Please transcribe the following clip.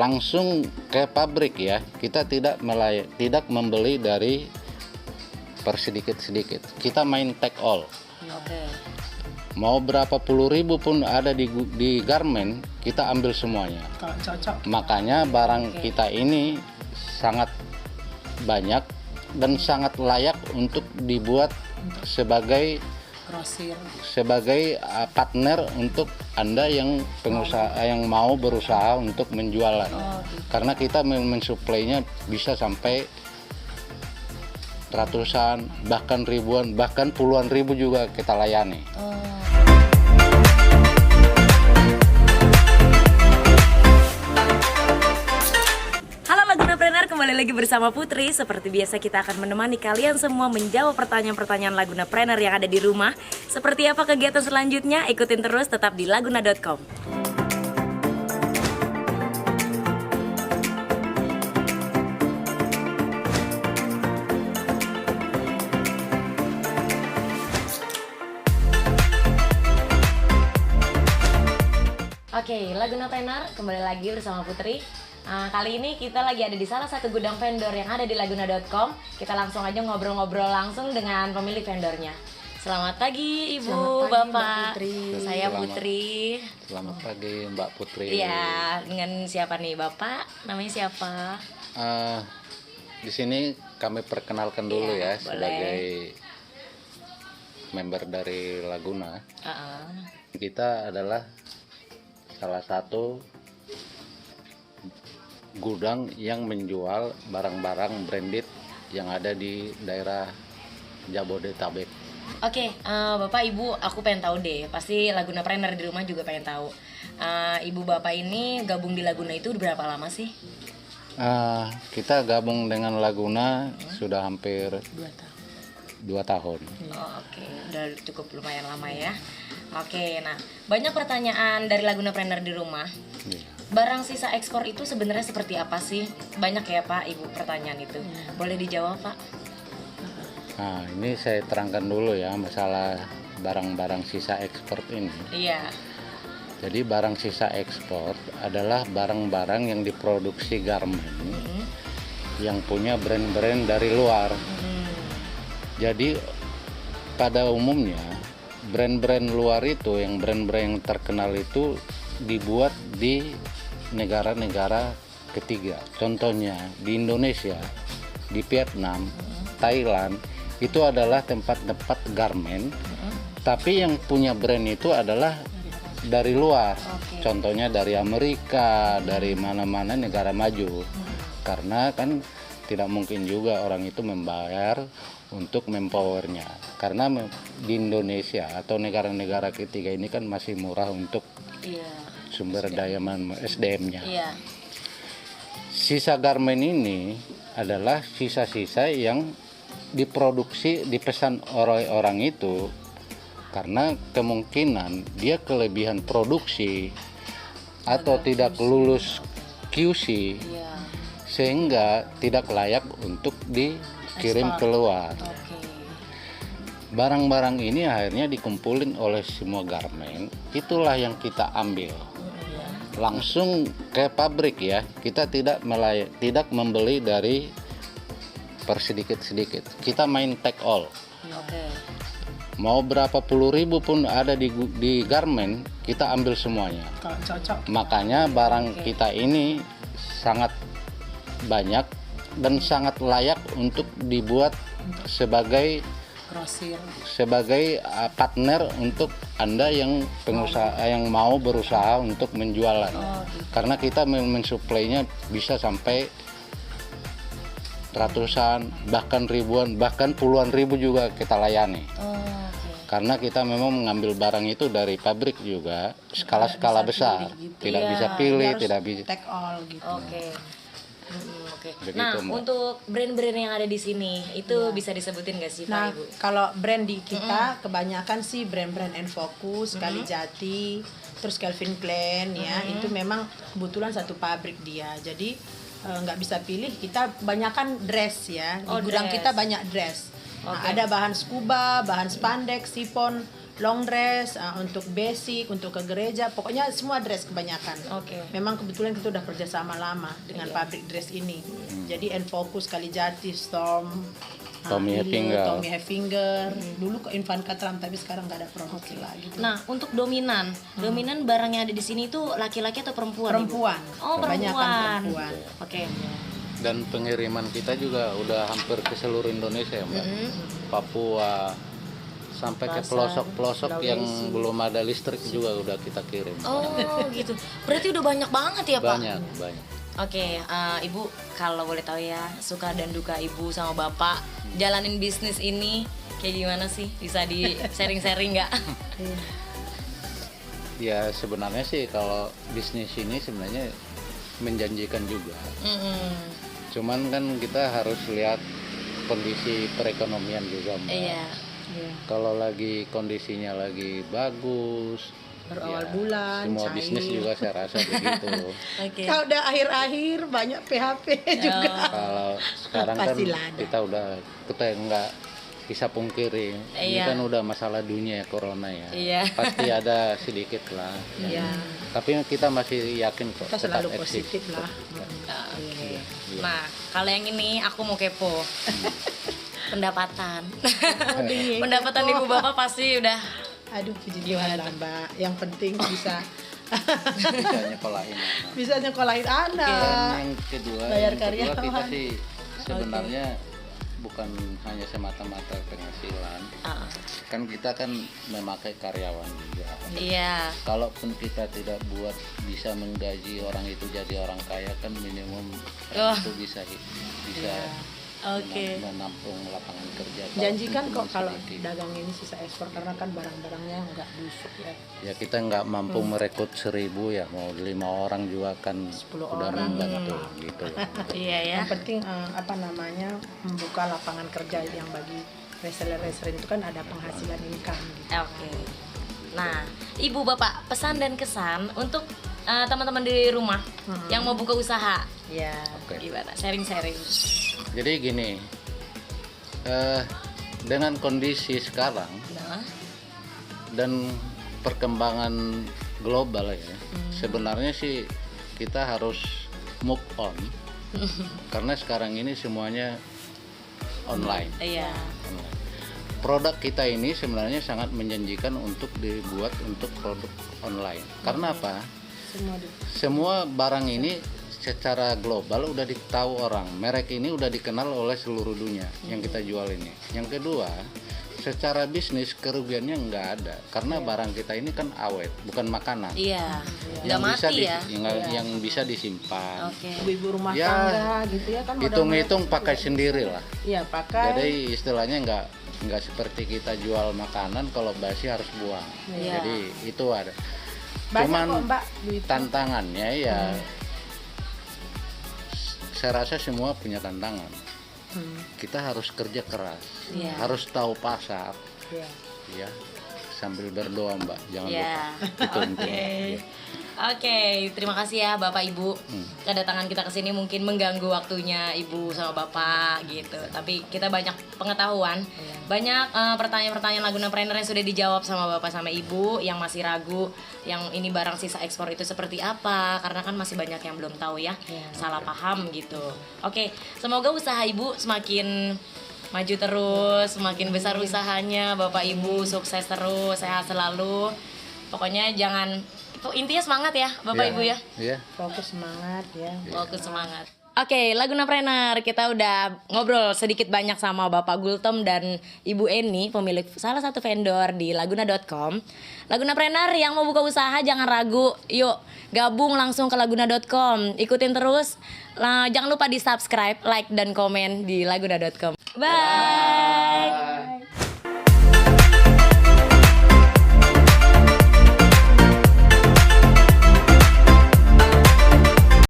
langsung ke pabrik ya. Kita tidak membeli dari per sedikit-sedikit. Kita main take all. Oke. Mau berapa puluh ribu pun ada di garment, kita ambil semuanya. Kalau cocok. Makanya barang kita ini sangat banyak dan sangat layak untuk dibuat sebagai Grosir. partner untuk Anda yang pengusaha yang mau berusaha untuk menjualan. Karena kita mensuplainya bisa sampai ratusan, bahkan ribuan, bahkan puluhan ribu juga kita layani. Halo Lagunapreneur, kembali lagi bersama Putri. Seperti biasa kita akan menemani kalian semua menjawab pertanyaan-pertanyaan Lagunapreneur yang ada di rumah. Seperti apa kegiatan selanjutnya? Ikutin terus, tetap di laguna.com. Oke, Lagunapreneur, kembali lagi bersama Putri. Kali ini kita lagi ada di salah satu gudang vendor yang ada di laguna.com. Kita langsung aja ngobrol-ngobrol langsung dengan pemilik vendornya. Selamat pagi Ibu, Selamat pagi, Bapak. Mbak Putri. Saya Putri. Selamat pagi Mbak Putri. Iya, dengan siapa nih Bapak? Namanya siapa? Di sini kami perkenalkan dulu Iya, ya sebagai member dari Laguna. Kita adalah salah satu gudang yang menjual barang-barang branded yang ada di daerah Jabodetabek. Oke, Bapak Ibu, aku pengen tahu deh. Pasti Lagunapreneur di rumah juga pengen tahu. Ibu Bapak ini gabung di Laguna itu berapa lama sih? Kita gabung dengan Laguna sudah hampir 2 tahun. Oke, udah cukup lumayan lama ya. Oke, nah banyak pertanyaan dari Lagunapreneur di rumah. Barang sisa ekspor itu sebenarnya seperti apa sih? Banyak ya Pak, Ibu pertanyaan itu. Boleh dijawab Pak? Nah, ini saya terangkan dulu ya masalah barang-barang sisa ekspor ini. Iya. Jadi barang sisa ekspor adalah barang-barang yang diproduksi garment yang punya brand-brand dari luar. Jadi pada umumnya brand-brand luar itu, yang brand-brand yang terkenal itu dibuat di negara-negara ketiga. Contohnya di Indonesia, di Vietnam, Thailand, itu adalah tempat-tempat garment. Tapi yang punya brand itu adalah dari luar. Contohnya dari Amerika, dari mana-mana negara maju. Karena kan tidak mungkin juga orang itu membayar untuk mempowernya. Karena di Indonesia atau negara-negara ketiga ini kan masih murah untuk sumber daya SDM-nya. Sisa garment ini adalah sisa-sisa yang diproduksi, dipesan oleh orang itu karena kemungkinan dia kelebihan produksi atau tidak lulus QC sehingga tidak layak untuk dikirim keluar. Barang-barang ini akhirnya dikumpulin oleh semua garment, itulah yang kita ambil langsung ke pabrik ya. Kita tidak membeli dari per sedikit-sedikit. Kita main take all. Mau berapa puluh ribu pun ada di garment, kita ambil semuanya. Kalau cocok. Makanya barang kita ini sangat banyak dan sangat layak untuk dibuat sebagai Grosir. partner untuk Anda yang pengusaha yang mau berusaha untuk menjualan. Karena kita mensuplainya bisa sampai ratusan, bahkan ribuan, bahkan puluhan ribu juga kita layani. Karena kita memang mengambil barang itu dari pabrik juga, skala-skala besar. Tidak bisa pilih, tidak bisa take all gitu. Begitu, Nah, Mbak. untuk brand-brand yang ada di sini itu bisa disebutin gak sih Nah, Pak Ibu? kalau brand di kita kebanyakan sih brand-brand Enfocus, Kalijati, terus Calvin Klein ya. Itu memang kebetulan satu pabrik dia. Jadi nggak bisa pilih, kita kebanyakan dress ya. Di gudang dress. kita banyak dress. Nah, ada bahan scuba, bahan spandex, sipon, long dress, untuk basic, untuk ke gereja, pokoknya semua dress kebanyakan. Oke. Memang kebetulan kita udah kerjasama lama dengan pabrik dress ini. Jadi Enfokus, Kalijati, Storm, Tommy Hilfiger. Tommy Hilfiger. Dulu ke Infant Katram, tapi sekarang nggak ada produksi lagi. Nah, untuk dominan barang yang ada di sini itu laki-laki atau perempuan? Ibu? Perempuan. Oh, Kebanyakan perempuan. perempuan. Oke. Dan pengiriman kita juga udah hampir ke seluruh Indonesia ya, Mbak. Papua sampai ke pelosok-pelosok yang belum ada listrik juga udah kita kirim. Oh, gitu. Berarti udah banyak banget ya, Pak? Banyak. Oke, Ibu kalau boleh tahu ya, suka dan duka Ibu sama Bapak jalanin bisnis ini kayak gimana sih? Bisa di sharing-sharing nggak? Ya sebenarnya sih kalau bisnis ini sebenarnya menjanjikan juga. Cuman kan kita harus lihat kondisi perekonomian juga, Mbak. Iya. Kalau lagi kondisinya lagi bagus, Berawal ya, bulan, semua cair. bisnis juga saya rasa begitu. Oke. Kalau udah akhir-akhir banyak PHP juga. Kalau sekarang kan Pastilah ada. kita nggak bisa pungkiri, ini Iya. kan udah masalah dunia ya, corona ya. Iya. Pasti ada sedikit lah. Iya. Tapi kita masih yakin kok Kita tetap selalu eksis. positif lah. Oke. Nah, kalau yang ini aku mau kepo. Pendapatan. Pendapatan Ibu Bapak pasti udah Aduh, puji Tuhan lah, Mbak. Yang penting bisa Bisa nyekolahin anak. bisa nyekolahin Dan anak. yang kedua, Bayar kita karyawan. sih sebenarnya bukan hanya semata-mata penghasilan. Kan kita kan memakai karyawan juga. iya. Kalaupun kita tidak buat bisa menggaji orang itu jadi orang kaya kan minimum Oh. itu bisa Oke. menampung lapangan kerja. Janjikan Kalaupun kok kalau sedikit. dagang ini sisa ekspor karena kan barang-barangnya nggak busuk ya. Ya kita nggak mampu merekrut 1000 ya, mau 5 orang juga kan 10 udah orang. membantu gitu. Iya ya. Yang penting membuka lapangan kerja yang bagi reseller-reseller itu kan ada penghasilan income gitu. Oke. Nah, Ibu Bapak pesan dan kesan untuk teman-teman di rumah yang mau buka usaha. Ya. Oke. Gimana? Sharing-sharing. Jadi gini, dengan kondisi sekarang Nah, dan perkembangan global ya, sebenarnya sih kita harus move on karena sekarang ini semuanya online. iya. Produk kita ini sebenarnya sangat menjanjikan untuk dibuat untuk produk online. Karena apa? Semua barang ini secara global udah ditahu orang. Merek ini udah dikenal oleh seluruh dunia yang kita jual ini. Yang kedua, secara bisnis kerugiannya nggak ada karena barang kita ini kan awet, bukan makanan. Iya. Nggak Yang bisa mati ya. yang bisa disimpan. Oke. Ibu-ibu rumah Ya, tangga gitu ya kan. Hitung-hitung pakai sendiri lah. Iya, pakai. Jadi istilahnya nggak seperti kita jual makanan kalau basi harus buang. Iya. Jadi itu ada. Banyak Cuman kok, Mbak, duit. tantangannya ya saya rasa semua punya tantangan. Kita harus kerja keras, Iya. harus tahu pasar, Iya. ya sambil berdoa Mbak, jangan Iya. lupa. Itu intinya. Ya. Oke, terima kasih ya Bapak Ibu. Kedatangan kita ke sini mungkin mengganggu waktunya Ibu sama Bapak gitu. Tapi kita banyak pengetahuan, banyak pertanyaan-pertanyaan Lagunapreneur yang sudah dijawab sama Bapak sama Ibu yang masih ragu, yang ini barang sisa ekspor itu seperti apa? Karena kan masih banyak yang belum tahu ya, salah paham gitu. Oke, semoga usaha Ibu semakin maju terus, semakin besar usahanya, Bapak Ibu sukses terus, sehat selalu. Pokoknya jangan, intinya semangat ya Bapak Ya. Ibu ya. Iya. Fokus semangat ya. Fokus semangat. Oke, Lagunapreneur, kita udah ngobrol sedikit banyak sama Bapak Gultom dan Ibu Eni, pemilik salah satu vendor di Laguna.com. Lagunapreneur yang mau buka usaha jangan ragu, yuk gabung langsung ke Laguna.com. Ikutin terus, jangan lupa di subscribe, like, dan komen di Laguna.com. Bye!